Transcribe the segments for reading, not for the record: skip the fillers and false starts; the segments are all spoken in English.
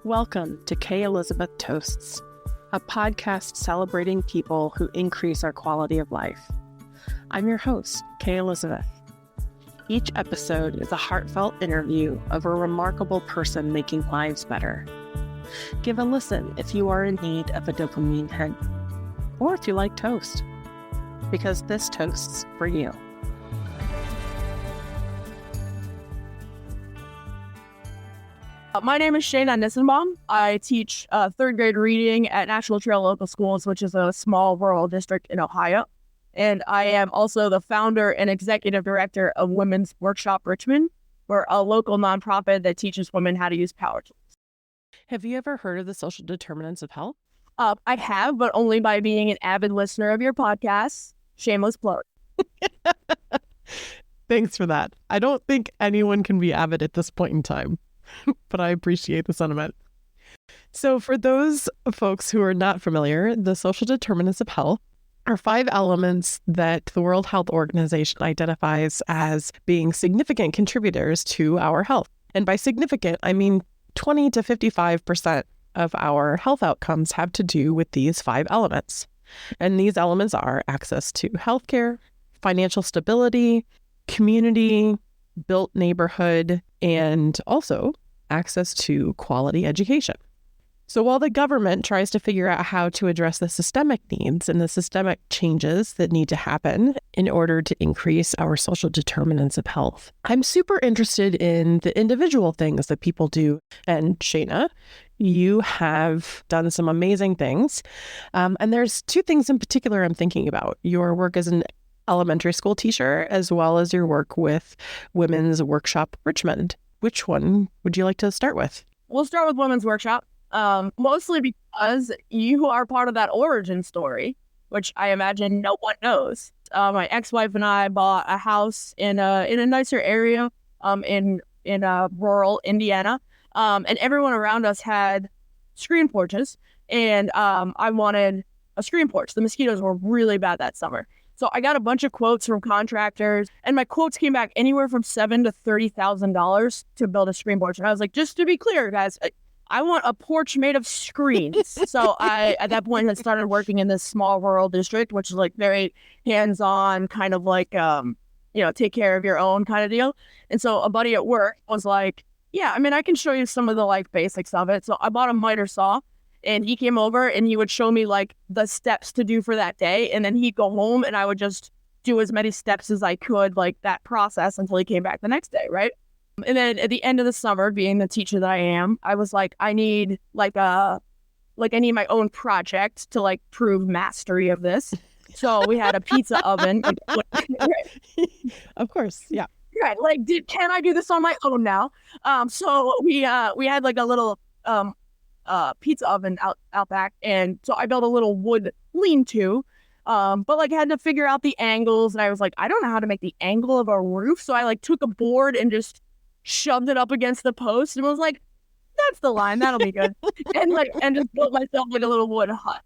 Welcome to K. Elizabeth Toasts, a podcast celebrating people who increase our quality of life. I'm your host, K. Elizabeth. Each episode is a heartfelt interview of a remarkable person making lives better. Give a listen if you are in need of a dopamine hit, or if you like toast, because this toast's for you. My name is Shana Nissenbaum. I teach third grade reading at National Trail Local Schools, which is a small rural district in Ohio. And I am also the founder and executive director of Women's Workshop Richmond. We're a local nonprofit that teaches women how to use power tools. Have you ever heard of the social determinants of health? I have, but only by being an avid listener of your podcast. Shameless plug. Thanks for that. I don't think anyone can be avid at this point in time, but I appreciate the sentiment. So for those folks who are not familiar, the social determinants of health are 5 elements that the World Health Organization identifies as being significant contributors to our health. And by significant, I mean 20 to 55% of our health outcomes have to do with these 5 elements. And these elements are access to healthcare, financial stability, community, built neighborhood, and also access to quality education. So while the government tries to figure out how to address the systemic needs and the systemic changes that need to happen in order to increase our social determinants of health, I'm super interested in the individual things that people do. And Shana, you have done some amazing things. And there's 2 things in particular I'm thinking about. Your work as an elementary school teacher, as well as your work with Women's Workshop Richmond. Which one would you like to start with? We'll start with Women's Workshop, mostly because you are part of that origin story, which I imagine no one knows. My ex-wife and I bought a house in a nicer area in rural Indiana, and everyone around us had screen porches, and I wanted a screen porch. The mosquitoes were really bad that summer. So I got a bunch of quotes from contractors, and my quotes came back anywhere from $7,000 to $30,000 to build a screen porch. And I was like, just to be clear, guys, I want a porch made of screens. So I, at that point, had started working in this small rural district, which is like very hands-on, kind of like, take care of your own kind of deal. And so a buddy at work was like, yeah, I mean, I can show you some of the like basics of it. So I bought a miter saw. And he came over and he would show me like the steps to do for that day. And then he'd go home and I would just do as many steps as I could, like that process until he came back the next day, right? And then at the end of the summer, being the teacher that I am, I was like, I need I need my own project to like prove mastery of this. So we had a pizza oven. Of course, yeah. Right. Like, can I do this on my own now? So we had like a little pizza oven out back, and so I built a little wood lean-to, but like had to figure out the angles, and I was like, I don't know how to make the angle of a roof, so I like took a board and just shoved it up against the post and was like, that's the line, that'll be good. and just built myself like a little wood hut.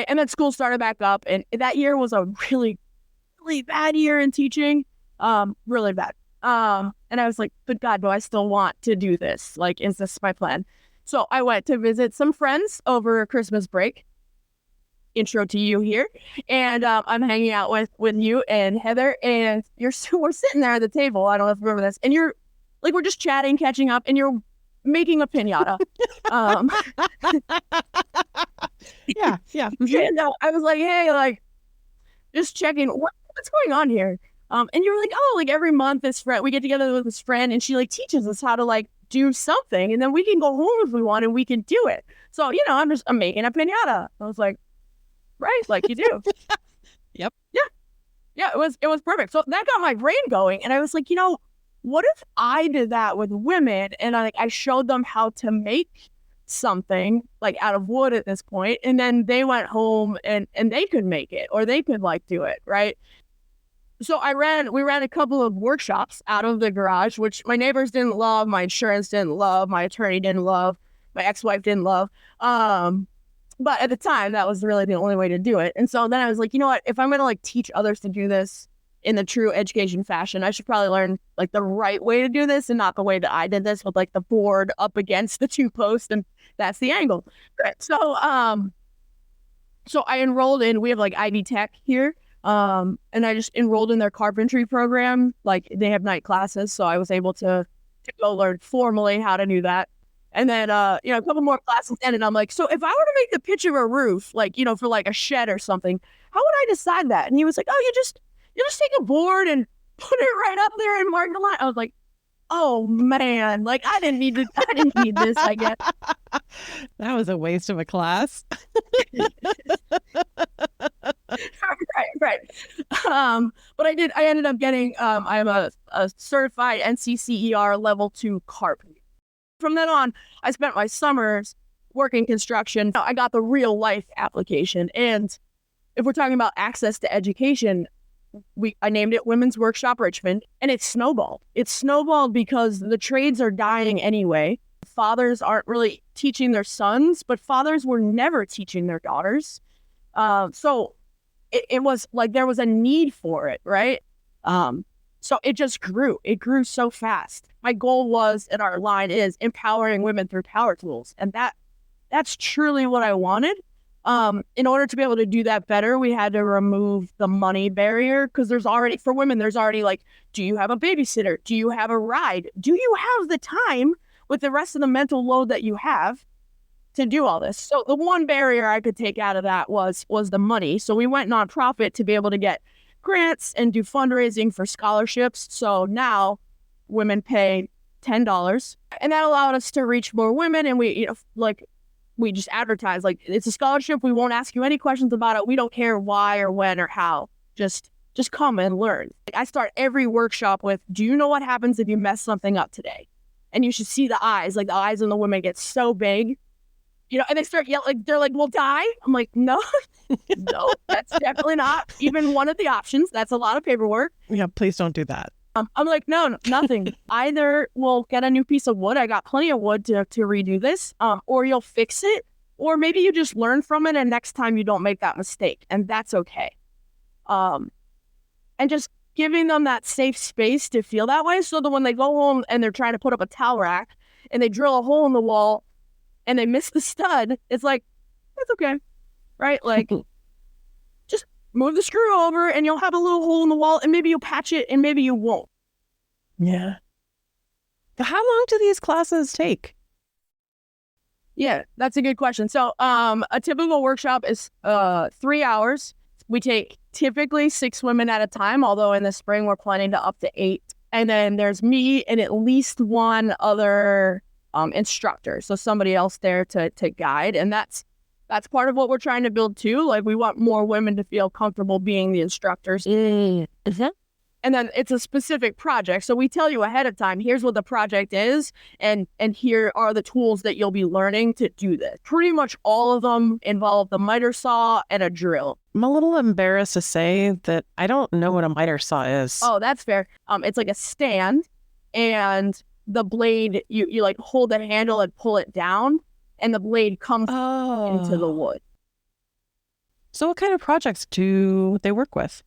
And then school started back up, and that year was a really, really bad year in teaching, really bad. And I was like, but God, do I still want to do this? Like, is this my plan? So I went to visit some friends over Christmas break. Intro to you here. And I'm hanging out with you and Heather, and we're sitting there at the table. I don't know if you remember this. And you're like, we're just chatting, catching up, and you're making a piñata. Yeah. And I was like, hey, like, just checking what's going on here. And you were like, oh, like every month we get together with this friend, and she like teaches us how to like do something, and then we can go home if we want and we can do it. So, I'm making a piñata. I was like, right, like you do. Yep. Yeah, it was perfect. So that got my brain going, and I was like, what if I did that with women, and I showed them how to make something like out of wood at this point, and then they went home and they could make it, or they could like do it, right? So we ran a couple of workshops out of the garage, which my neighbors didn't love, my insurance didn't love, my attorney didn't love, my ex-wife didn't love. But at the time, that was really the only way to do it. And so then I was like, you know what, if I'm going to like teach others to do this, in the true education fashion. I should probably learn like the right way to do this and not the way that I did this with like the board up against the two posts and that's the angle. Right. So I enrolled in, we have like Ivy Tech here. And I just enrolled in their carpentry program. Like they have night classes. So I was able to go learn formally how to do that. And then, a couple more classes in, and I'm like, so if I were to make the pitch of a roof, like, for like a shed or something, how would I decide that? And he was like, oh, you just take a board and put it right up there and mark the line. I was like, oh man, like I didn't need this, I guess. That was a waste of a class. Right. But I ended up getting, I'm a certified NCCER level 2 carpenter. From then on, I spent my summers working construction. I got the real life application. And if we're talking about access to education, I named it Women's Workshop Richmond, and it snowballed. It snowballed because the trades are dying anyway. Fathers aren't really teaching their sons, but fathers were never teaching their daughters. So it was like there was a need for it, right? So it just grew. It grew so fast. My goal was, and our line is, empowering women through power tools. And that's truly what I wanted. In order to be able to do that better, we had to remove the money barrier because there's already like, do you have a babysitter? Do you have a ride? Do you have the time with the rest of the mental load that you have to do all this? So the one barrier I could take out of that was the money. So we went nonprofit to be able to get grants and do fundraising for scholarships. So now women pay $10, and that allowed us to reach more women. And we just advertise like it's a scholarship. We won't ask you any questions about it. We don't care why or when or how. Just come and learn. I start every workshop with, do you know what happens if you mess something up today? And you should see the eyes. Like the eyes of the women get so big, and they start yelling. Like, they're like, "We'll die." I'm like, no, no, that's definitely not even one of the options. That's a lot of paperwork. Yeah, please don't do that. I'm like, no, nothing. Either we'll get a new piece of wood. I got plenty of wood to redo this. Or you'll fix it, or maybe you just learn from it, and next time you don't make that mistake, and that's okay. And just giving them that safe space to feel that way, so that when they go home and they're trying to put up a towel rack, and they drill a hole in the wall, and they miss the stud, it's like, that's okay, right? Like, just move the screw over and you'll have a little hole in the wall, and maybe you'll patch it and maybe you won't. Yeah. How long do these classes take? Yeah, that's a good question. So a typical workshop is 3 hours. We take typically 6 women at a time, although in the spring we're planning to up to 8. And then there's me and at least one other instructor, so somebody else there to guide. And that's part of what we're trying to build too. Like, we want more women to feel comfortable being the instructors. Mm-hmm. And then it's a specific project, so we tell you ahead of time, here's what the project is, and here are the tools that you'll be learning to do this. Pretty much all of them involve the miter saw and a drill. I'm a little embarrassed to say that I don't know what a miter saw is. Oh, that's fair. It's like a stand, and the blade, you like hold the handle and pull it down, and the blade comes into the wood. So what kind of projects do they work with?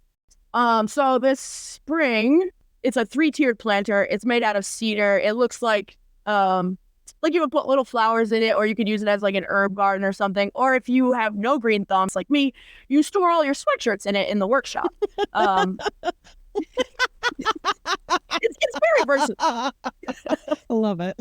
So this spring, it's a 3-tiered planter. It's made out of cedar. It looks like you would put little flowers in it, or you could use it as like an herb garden or something. Or if you have no green thumbs like me, you store all your sweatshirts in it in the workshop. It's very versatile. I love it.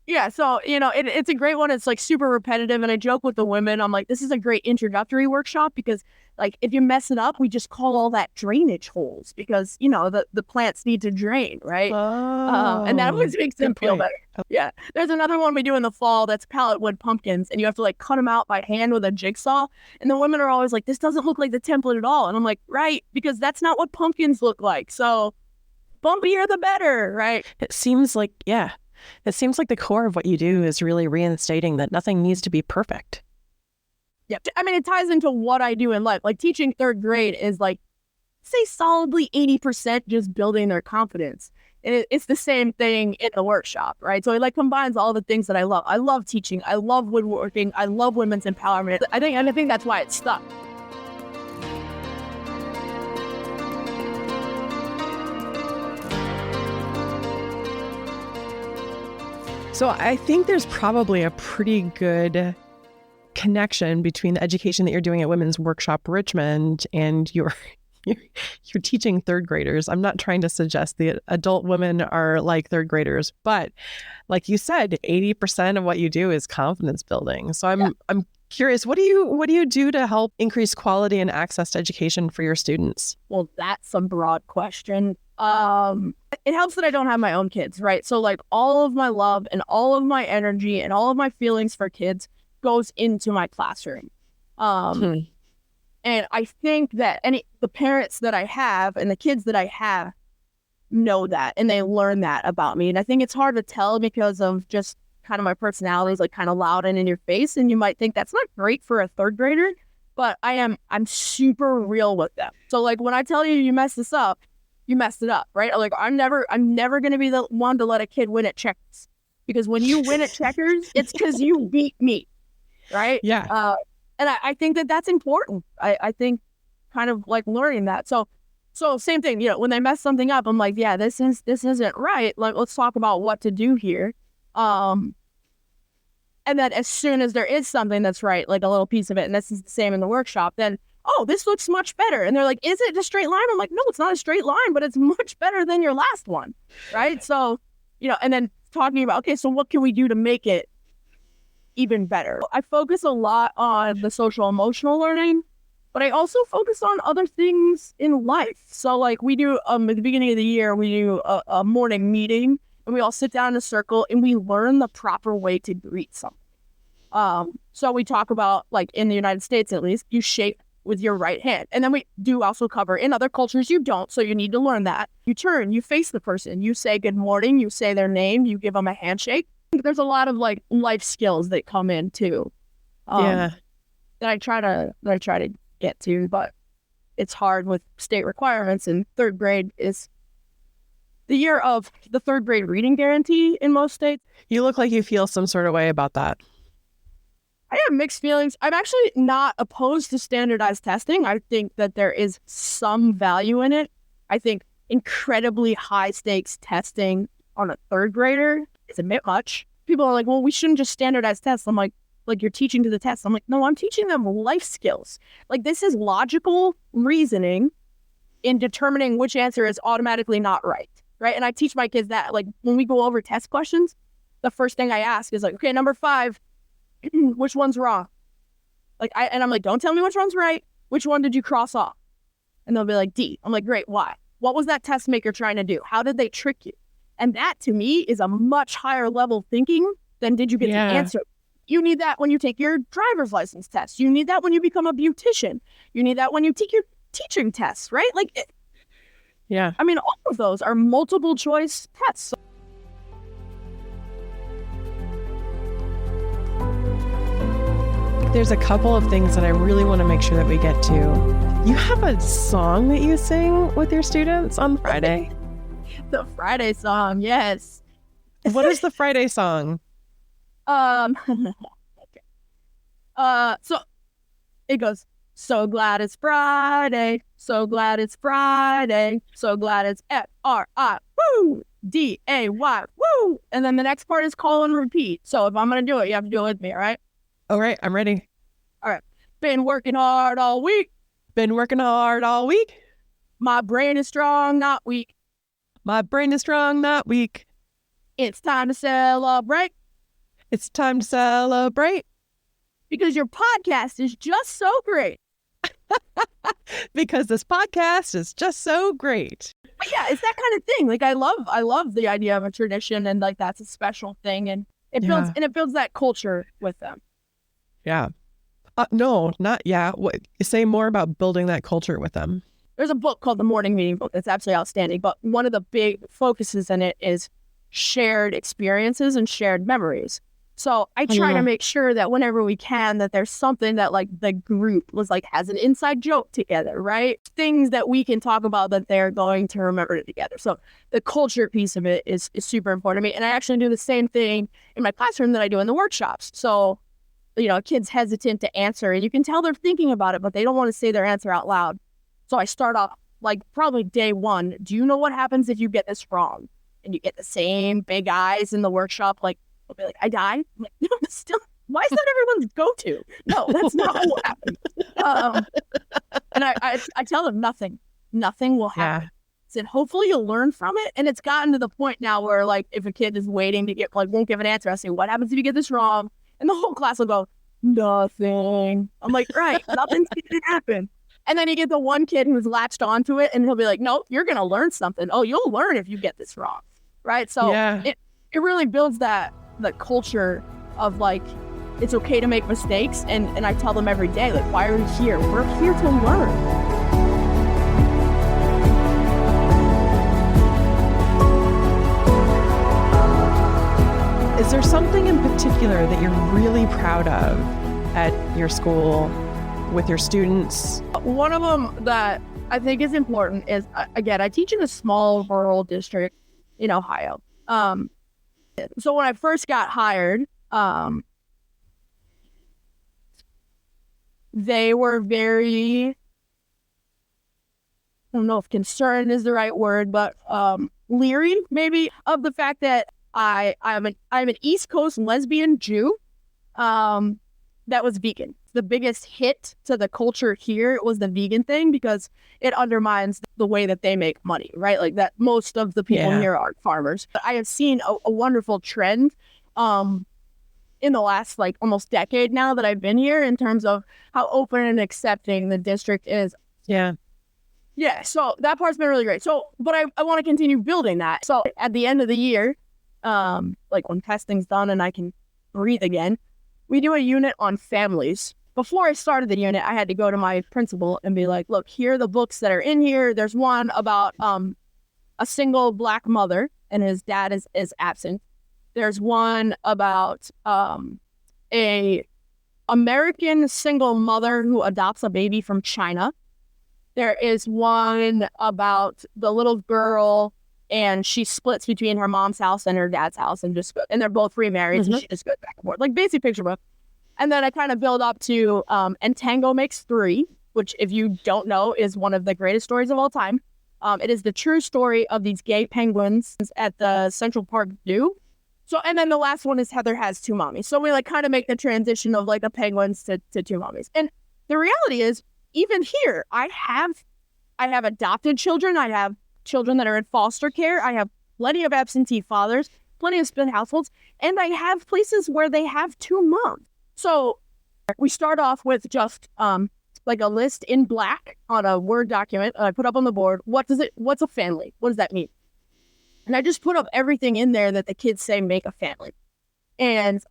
Yeah, so, it's a great one. It's like super repetitive. And I joke with the women, I'm like, this is a great introductory workshop because, like, if you mess it up, we just call all that drainage holes because, the plants need to drain, right? And that always makes them feel better. Yeah. There's another one we do in the fall that's pallet wood pumpkins, and you have to like cut them out by hand with a jigsaw. And the women are always like, this doesn't look like the template at all. And I'm like, right, because that's not what pumpkins look like. So bumpier the better, right? It seems like the core of what you do is really reinstating that nothing needs to be perfect. Yeah. I mean, it ties into what I do in life. Like, teaching 3rd grade is like, say solidly 80% just building their confidence. And it's the same thing in the workshop, right? So it like combines all the things that I love. I love teaching. I love woodworking. I love women's empowerment. I think that's why it stuck. So I think there's probably a pretty good connection between the education that you're doing at Women's Workshop Richmond and you're teaching third graders. I'm not trying to suggest the adult women are like third graders, but like you said, 80% of what you do is confidence building. So I'm curious, what do you do to help increase quality and access to education for your students? Well, that's a broad question. It helps that I don't have my own kids, right? So like all of my love and all of my energy and all of my feelings for kids goes into my classroom. And I think that the parents that I have and the kids that I have know that, and they learn that about me. And I think it's hard to tell because of just kind of my personality is like kind of loud and in your face. And you might think that's not great for a third grader, but I'm super real with them. So like when I tell you, you messed this up, you messed it up, right? Like I'm never going to be the one to let a kid win at checkers, because when you win at checkers, it's because you beat me, right? Yeah. And I think that that's important. I think kind of like learning that. So same thing, when they mess something up, I'm like, yeah, this isn't right. Like, let's talk about what to do here. And then as soon as there is something that's right, like a little piece of it, and this is the same in the workshop, then, oh, this looks much better. And they're like, is it a straight line? I'm like, no, it's not a straight line, but it's much better than your last one, right? So, and then talking about, okay, so what can we do to make it even better? I focus a lot on the social emotional learning, but I also focus on other things in life. So like we do, at the beginning of the year, we do a morning meeting, and we all sit down in a circle and we learn the proper way to greet someone. So we talk about, like in the United States, at least, you shake with your right hand. And then we do also cover in other cultures, you don't. So you need to learn that. You turn, you face the person, you say good morning, you say their name, you give them a handshake. There's a lot of like life skills that come in too. That I try to get to, but it's hard with state requirements. And third grade is the year of the third grade reading guarantee in most states. You look like you feel some sort of way about that. I have mixed feelings. I'm actually not opposed to standardized testing. I think that there is some value in it. I think incredibly high stakes testing on a third grader is a bit much. People are like, well, we shouldn't just standardize tests. I'm like you're teaching to the test. I'm like, no, I'm teaching them life skills. Like this is logical reasoning in determining which answer is automatically not right. Right. And I teach my kids that, like, when we go over test questions, the first thing I ask is like, okay, number 5, which one's wrong? I'm like, don't tell me which one's right. Which one did you cross off? And they'll be like, D. I'm like, great. Why? What was that test maker trying to do? How did they trick you? And that to me is a much higher level thinking than did you get the answer. You need that when you take your driver's license test. You need that when you become a beautician. You need that when you take your teaching tests, right? I mean, all of those are multiple choice tests. There's a couple of things that I really want to make sure that we get to. You have a song that you sing with your students on Friday? The Friday song, yes. What is the Friday song? Okay. So it goes, so glad it's Friday, so glad it's Friday, so glad it's F-R-I, woo, D-A-Y, woo. And then the next part is call and repeat. So if I'm going to do it, you have to do it with me, all right? All right, I'm ready. All right. Been working hard all week. Been working hard all week. My brain is strong, not weak. My brain is strong, not weak. It's time to celebrate. It's time to celebrate. Because your podcast is just so great. Because this podcast is just so great. But yeah, it's that kind of thing. Like I love the idea of a tradition, and like that's a special thing, and it builds that culture with them. Yeah. No, not yeah. What, say more about building that culture with them. There's a book called The Morning Meeting Book that's absolutely outstanding, but one of the big focuses in it is shared experiences and shared memories. So I try to make sure that whenever we can, that there's something that like the group was like has an inside joke together, right? Things that we can talk about that they're going to remember together. So the culture piece of it is super important to me. And I actually do the same thing in my classroom that I do in the workshops. So, a kid's hesitant to answer, and you can tell they're thinking about it, but they don't want to say their answer out loud. So I start off like probably day 1. Do you know what happens if you get this wrong? And you get the same big eyes in the workshop, like, I'll be like, I died. I'm like, no, but still, why is that everyone's go-to? No, that's not what happened. And I tell them nothing will happen. Yeah. Said, hopefully you'll learn from it. And it's gotten to the point now where, like, if a kid is waiting to get, like, won't give an answer, I say, what happens if you get this wrong? And the whole class will go, nothing. I'm like, right, nothing's gonna happen. And then you get the one kid who's latched onto it, and he'll be like, no, you're gonna learn something. Oh, you'll learn if you get this wrong, right? So it really builds the culture of, like, it's okay to make mistakes. And I tell them every day, like, why are we here? We're here to learn. Is there something in particular that you're really proud of at your school with your students? One of them that I think is important is, again, I teach in a small rural district in Ohio. So when I first got hired, they were very, I don't know if concerned is the right word, but leery maybe of the fact that I'm an East Coast lesbian Jew that was vegan. The biggest hit to the culture here was the vegan thing, because it undermines the way that they make money, right? Like, that most of the people here are farmers. But I have seen a wonderful trend in the last, like, almost decade now that I've been here, in terms of how open and accepting the district is. Yeah, so that part's been really great. So, but I want to continue building that. So at the end of the year, like, when testing's done and I can breathe again, we do a unit on families. Before I started the unit, I had to go to my principal and be like, look, here are the books that are in here. There's one about a single Black mother and his dad is absent. There's one about a American single mother who adopts a baby from China. There is one about the little girl, and she splits between her mom's house and her dad's house, and they're both remarried, so she just goes back and forth, like basic picture book. And then I kind of build up to And Tango Makes Three, which, if you don't know, is one of the greatest stories of all time. It is the true story of these gay penguins at the Central Park Zoo. So, and then the last one is Heather Has Two Mommies. So we, like, kind of make the transition of, like, the penguins to two mommies. And the reality is, even here, I have adopted children. I have children that are in foster care. I have plenty of absentee fathers, plenty of split households, and I have places where they have two moms. So we start off with just like a list in black on a Word document. I put up on the board, what's a family? What does that mean? And I just put up everything in there that the kids say make a family. And,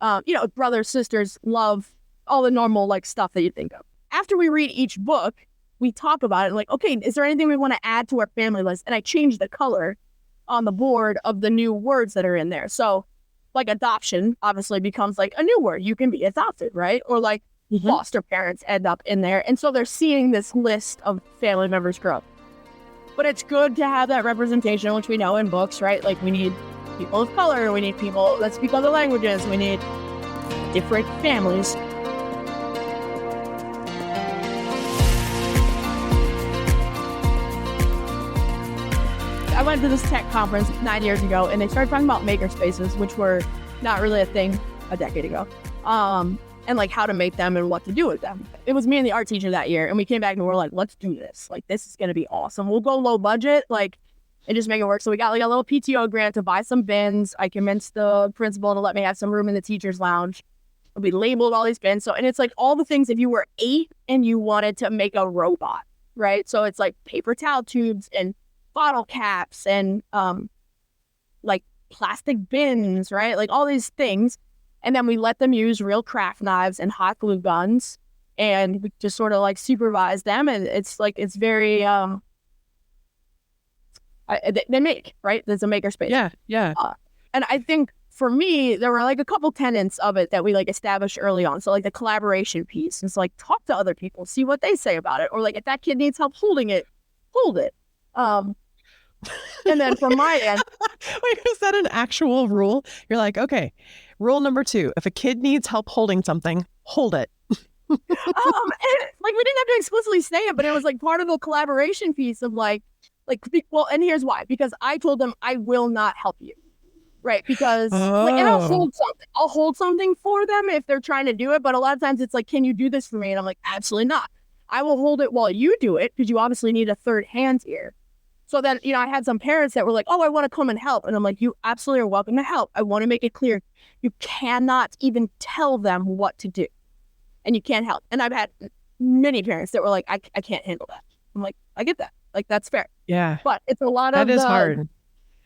brothers, sisters, love, all the normal, like, stuff that you think of. After we read each book, we talk about it, like, okay, is there anything we want to add to our family list? And I change the color on the board of the new words that are in there. So, like, adoption obviously becomes, like, a new word. You can be adopted, right? Or, like, foster parents end up in there. And so they're seeing this list of family members grow up. But it's good to have that representation, which we know in books, right? Like, we need people of color, we need people that speak other languages, we need different families. I went to this tech conference 9 years ago, and they started talking about maker spaces, which were not really a thing a decade ago, and, like, how to make them and what to do with them. It was me and the art teacher that year, and we came back and we were like, let's do this. Like, this is going to be awesome. We'll go low budget, like, and just make it work. So we got, like, a little PTO grant to buy some bins. I convinced the principal to let me have some room in the teacher's lounge. We labeled all these bins. So, and it's like all the things if you were 8 and you wanted to make a robot, right? So it's like paper towel tubes and bottle caps and like plastic bins, right? Like all these things. And then we let them use real craft knives and hot glue guns, and we just sort of like supervise them. And it's like, it's very, they make, right? There's a maker space. Yeah. And I think for me, there were like a couple tenets of it that we like established early on. So like the collaboration piece, it's like talk to other people, see what they say about it. Or like if that kid needs help holding it, hold it. And then from my end, wait, is that an actual rule? You're like, okay, rule number 2, if a kid needs help holding something, hold it. And, like we didn't have to explicitly say it, but it was like part of the collaboration piece of well, and here's why, because I told them I will not help you, right? Because like, and Oh, I'll hold something for them if they're trying to do it. But a lot of times it's like, can you do this for me? And I'm like, absolutely not. I will hold it while you do it because you obviously need a third hand here. So then, I had some parents that were like, oh, I want to come and help. And I'm like, you absolutely are welcome to help. I want to make it clear. You cannot even tell them what to do. And you can't help. And I've had many parents that were like, I can't handle that. I'm like, I get that. Like, that's fair. yeah. But it's a lot That of is hard.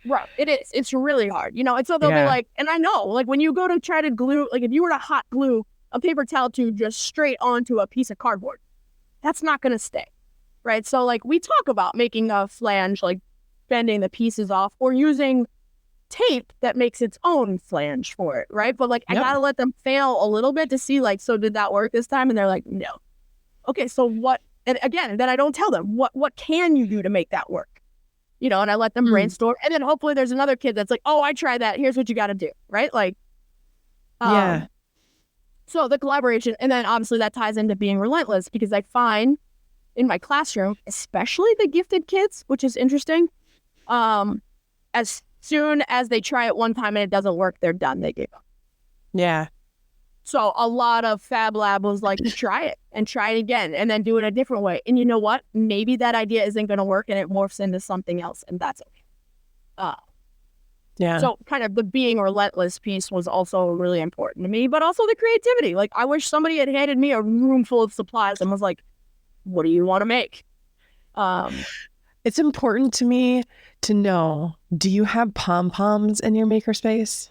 right. It is. It's really hard. And so they'll be Yeah. like, and I know, like when you go to try to glue, like if you were to hot glue a paper towel tube just straight onto a piece of cardboard, that's not going to stay. Right. So like we talk about making a flange, like bending the pieces off or using tape that makes its own flange for it. Right. But like, I Yep. got to let them fail a little bit to see like, so did that work this time? And they're like, no. Okay. So what? And again, then I don't tell them what can you do to make that work? And I let them brainstorm. And then hopefully there's another kid that's like, oh, I tried that. Here's what you got to do. Right. Like, Yeah. so the collaboration, and then obviously that ties into being relentless because I find in my classroom, especially the gifted kids, which is interesting, as soon as they try it one time and it doesn't work, they're done. They give up. Yeah. So a lot of Fab Lab was like, try it and try it again and then do it a different way. And you know what? Maybe that idea isn't going to work and it morphs into something else, and that's okay. Yeah. So kind of the being relentless piece was also really important to me, but also the creativity. Like I wish somebody had handed me a room full of supplies and was like, what do you want to make? It's important to me to know, do you have pom-poms in your makerspace?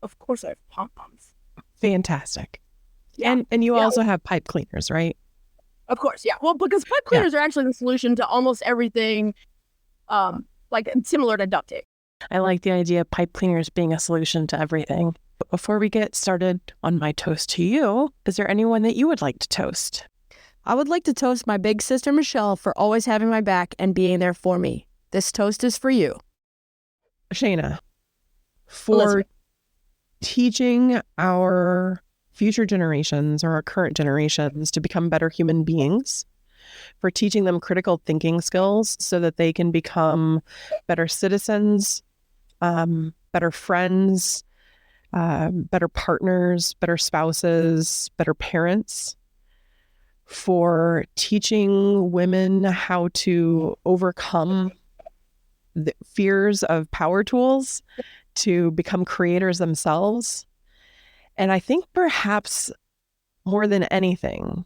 Of course I have pom-poms. Fantastic. Yeah. And you also have pipe cleaners, right? Of course, yeah. Well, because pipe cleaners are actually the solution to almost everything, like similar to duct tape. I like the idea of pipe cleaners being a solution to everything. But before we get started on my toast to you, is there anyone that you would like to toast? I would like to toast my big sister Michelle for always having my back and being there for me. This toast is for you. Shana, for Elizabeth. teaching our future generations or our current generations to become better human beings, for teaching them critical thinking skills so that they can become better citizens, better friends, better partners, better spouses, better parents, for teaching women how to overcome the fears of power tools to become creators themselves. And I think perhaps more than anything,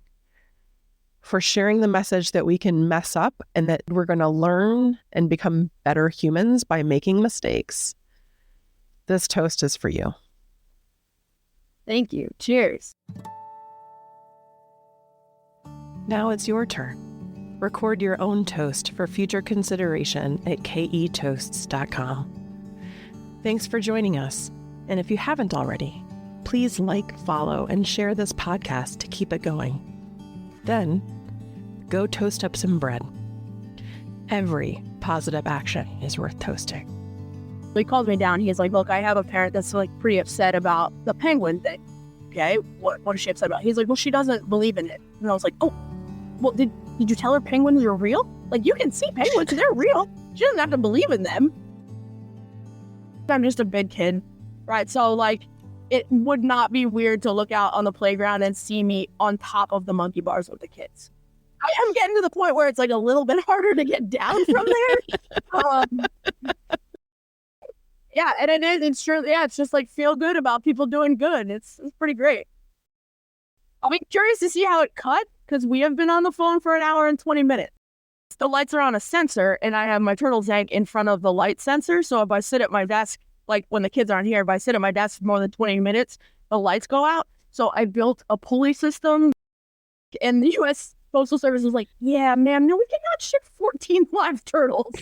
for sharing the message that we can mess up and that we're going to learn and become better humans by making mistakes. This toast is for you. Thank you. Cheers. Now it's your turn. Record your own toast for future consideration at ketoasts.com. Thanks for joining us. And if you haven't already, please like, follow, and share this podcast to keep it going. Then, go toast up some bread. Every positive action is worth toasting. He called me down. He's like, look, I have a parent that's like pretty upset about the penguin thing. Okay, what is she upset about? He's like, well, she doesn't believe in it. And I was like, oh, well, did you tell her penguins are real? Like, you can see penguins, they're real. She doesn't have to believe in them. I'm just a big kid, right? So, like, it would not be weird to look out on the playground and see me on top of the monkey bars with the kids. I am getting to the point where it's like a little bit harder to get down from there. Yeah, and it's true. Yeah, it's just like feel good about people doing good. It's pretty great. I'll be curious to see how it cut because we have been on the phone for an hour and 20 minutes. The lights are on a sensor, and I have my turtle tank in front of the light sensor. So if I sit at my desk, like when the kids aren't here, if I sit at my desk for more than 20 minutes, the lights go out. So I built a pulley system, and the U.S. Postal Service was like, yeah, ma'am, no, we cannot ship 14 live turtles.